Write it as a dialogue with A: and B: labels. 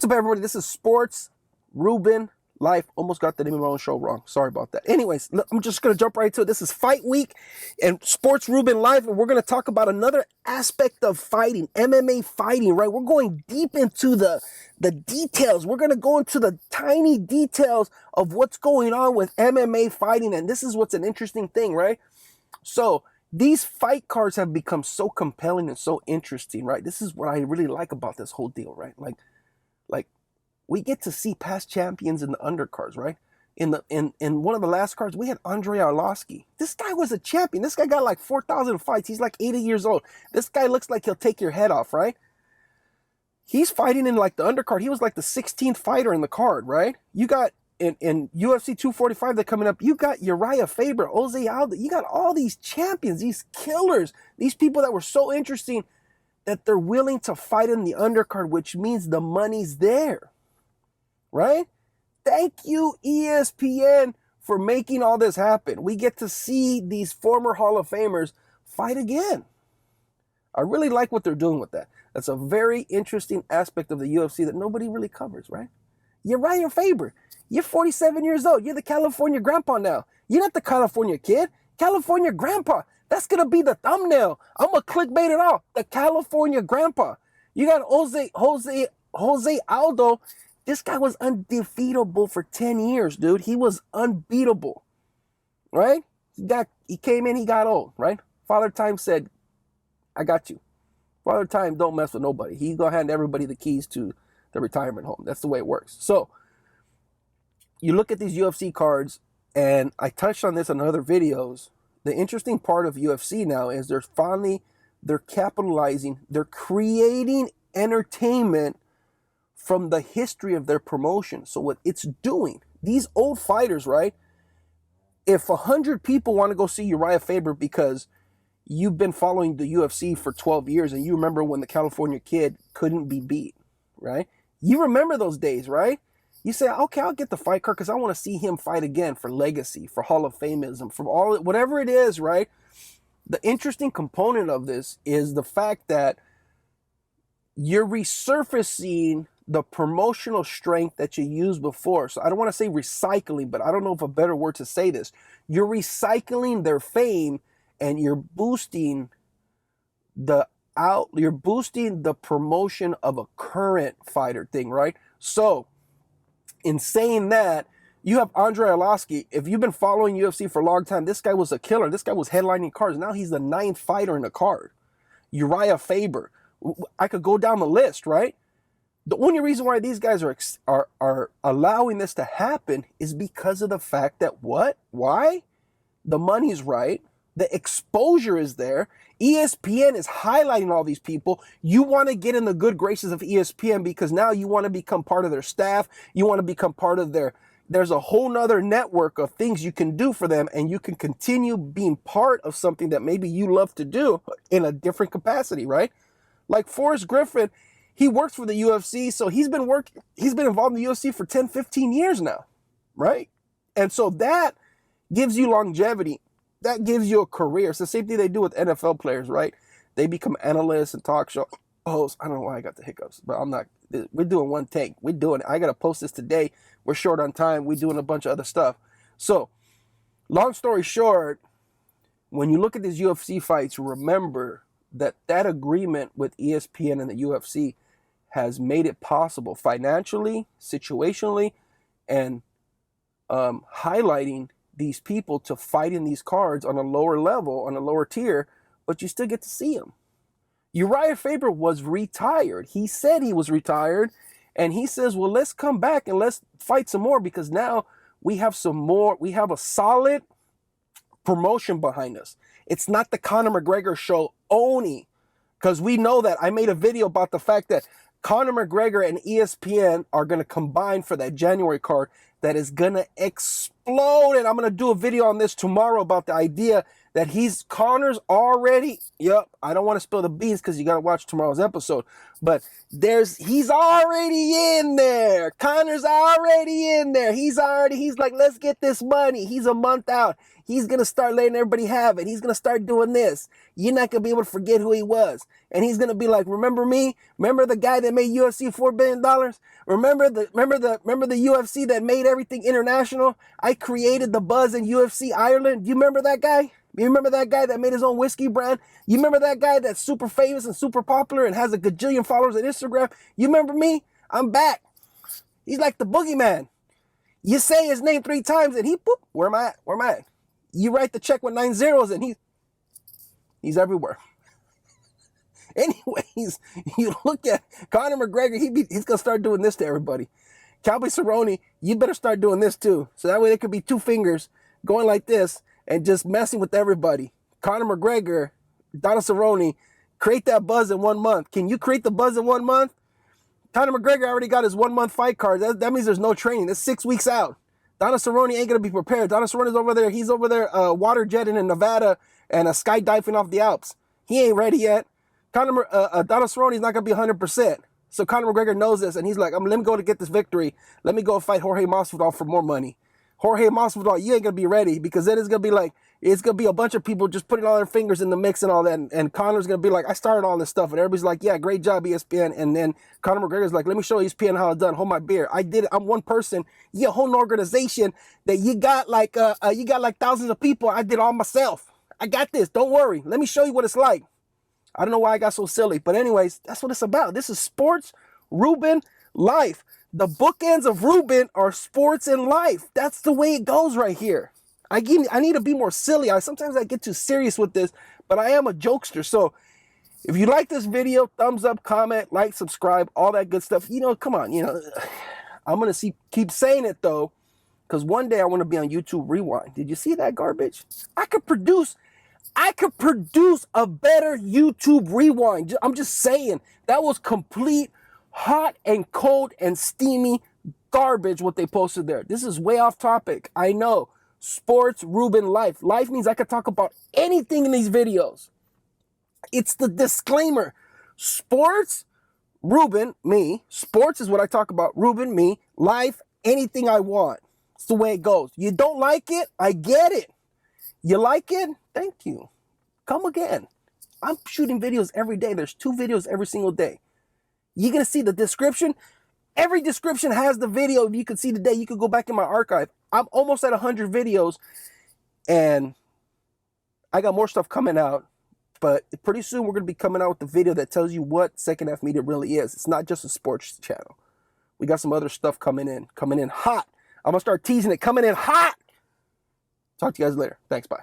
A: What's up, everybody? This is Sports-REUBEN-LIFE. Almost got the name of my own show wrong. Sorry about that. Anyways, I'm just going to jump right to it. This is Fight Week and Sports-REUBEN-LIFE, and we're going to talk about another aspect of fighting, MMA fighting, right? We're going deep into the details. We're going to go into the tiny details of what's going on with MMA fighting, and this is what's an interesting thing, right? So these fight cards have become so compelling and so interesting, right? This is what I really like about this whole deal, right? Like we get to see past champions in the undercards, right? In one of the last cards, we had Andrei Arlovski. This guy was a champion. This guy got like 4,000 fights. He's like 80 years old. This guy looks like he'll take your head off, right? He's fighting in like the undercard. He was like the 16th fighter in the card, right? You got in UFC 245 that coming up, you got URIJAH, FABER, Jose Aldo. You got all these champions, these killers, these people that were so interesting that they're willing to fight in the undercard, which means the money's there, right? Thank you, ESPN, for making all this happen. We get to see these former Hall of Famers fight again. I really like what they're doing with that. That's a very interesting aspect of the UFC that nobody really covers, right? URIJAH FABER, you're 47 years old. You're the California grandpa now. You're not the California kid. California grandpa. That's going to be the thumbnail. I'm going to clickbait it all. The California grandpa. You got Jose Aldo. This guy was undefeatable for 10 years, dude. He was unbeatable, right? He came in, he got old, right? Father Time said, I got you. Father Time don't mess with nobody. He's going to hand everybody the keys to the retirement home. That's the way it works. So you look at these UFC cards, and I touched on this in other videos. The interesting part of UFC now is they're capitalizing, they're creating entertainment from the history of their promotion. So what it's doing, these old fighters, right? If 100 people want to go see URIJAH FABER because you've been following the UFC for 12 years and you remember when the California kid couldn't be beat, right? You remember those days, right? You say, okay, I'll get the fight card because I want to see him fight again for legacy, for Hall of Fameism, for all, whatever it is, right? The interesting component of this is the fact that you're resurfacing the promotional strength that you used before. So I don't want to say recycling, but I don't know if a better word to say this. You're recycling their fame and you're boosting the promotion of a current fighter thing, right? So in saying that, you have Andrei Arlovski. If you've been following UFC for a long time, this guy was a killer. This guy was headlining cards. Now he's the 9th fighter in the card. URIJAH FABER. I could go down the list, right? The only reason why these guys are allowing this to happen is because of the fact that what? Why? The money's right. The exposure is there. ESPN is highlighting all these people. You want to get in the good graces of ESPN because now you want to become part of their staff. You want to become part of there's a whole nother network of things you can do for them, and you can continue being part of something that maybe you love to do in a different capacity, right? Like Forrest Griffin, he works for the UFC, so he's been involved in the UFC for 10, 15 years now, right? And so that gives you longevity. That gives you a career. It's the same thing they do with NFL players, right? They become analysts and talk show hosts. I don't know why I got the hiccups, but I'm not. We're doing one take. We're doing it. I got to post this today. We're short on time. We're doing a bunch of other stuff. So, long story short, when you look at these UFC fights, remember that agreement with ESPN and the UFC has made it possible financially, situationally, and highlighting these people to fight in these cards on a lower level, on a lower tier, but you still get to see them. URIJAH FABER was retired. He said he was retired, and he says, well, let's come back and let's fight some more because now we have some more. We have a solid promotion behind us. It's not the Conor McGregor show only, because we know that. I made a video about the fact that Conor McGregor and ESPN are going to combine for that January card that is going to explode. And I'm going to do a video on this tomorrow about the idea that Conor's already, I don't want to spill the beans because you got to watch tomorrow's episode, but he's already in there. there. Connor's already in there. He's like, let's get this money. He's a month out. He's going to start letting everybody have it. He's going to start doing this. You're not going to be able to forget who he was. And he's going to be like, remember me? Remember the guy that made UFC $4 billion? Remember the UFC that made everything international? I created the buzz in UFC Ireland. Do you remember that guy? You remember that guy that made his own whiskey brand? You remember that guy that's super famous and super popular and has a gajillion followers on Instagram? You remember me? I'm back. He's like the boogeyman. You say his name 3 times and he, boop, where am I at? Where am I at? You write the check with 9 zeros and he's everywhere. Anyways, you look at Conor McGregor, he's going to start doing this to everybody. Cowboy Cerrone, you better start doing this too. So that way there could be 2 fingers going like this and just messing with everybody. Conor McGregor, Donald Cerrone, create that buzz in 1 month. Can you create the buzz in 1 month? Conor McGregor already got his 1 month fight card. That means there's no training. That's 6 weeks out. Donald Cerrone ain't going to be prepared. Donald Cerrone's over there. He's over there water jetting in Nevada and skydiving off the Alps. He ain't ready yet. Donald Cerrone's not going to be 100%. So Conor McGregor knows this, and he's like, let me go to get this victory. Let me go fight Jorge Masvidal for more money. Jorge Masvidal, you ain't going to be ready, because then it's going to be like, it's going to be a bunch of people just putting all their fingers in the mix and all that. And Conor's going to be like, I started all this stuff. And everybody's like, yeah, great job, ESPN. And then Conor McGregor's like, let me show ESPN how it's done. Hold my beer. I did it. I'm one person. You a whole organization that you got like thousands of people. I did all myself. I got this. Don't worry. Let me show you what it's like. I don't know why I got so silly. But anyways, that's what it's about. This is Sports Ruben Life. The bookends of Ruben are sports and life. That's the way it goes right here. I need to be more silly. Sometimes I get too serious with this, but I am a jokester. So if you like this video, thumbs up, comment, like, subscribe, all that good stuff. Come on, I'm going to keep saying it though, because one day I want to be on YouTube Rewind. Did you see that garbage? I could produce a better YouTube Rewind. I'm just saying, that was complete hot and cold and steamy garbage what they posted there. This is way off topic. I know. Sports Ruben Life. Life means I could talk about anything in these videos. It's the disclaimer. Sports, Ruben, me. Sports is what I talk about. Ruben, me. Life, anything I want. It's the way it goes. You don't like it? I get it. You like it? Thank you. Come again. I'm shooting videos every day. There's 2 videos every single day. You're going to see the description. Every description has the video. You can see today. You can go back in my archive. I'm almost at 100 videos, and I got more stuff coming out. But pretty soon we're going to be coming out with the video that tells you what Second Half Media really is. It's not just a sports channel. We got some other stuff coming in hot. I'm going to start teasing it, coming in hot. Talk to you guys later. Thanks, bye.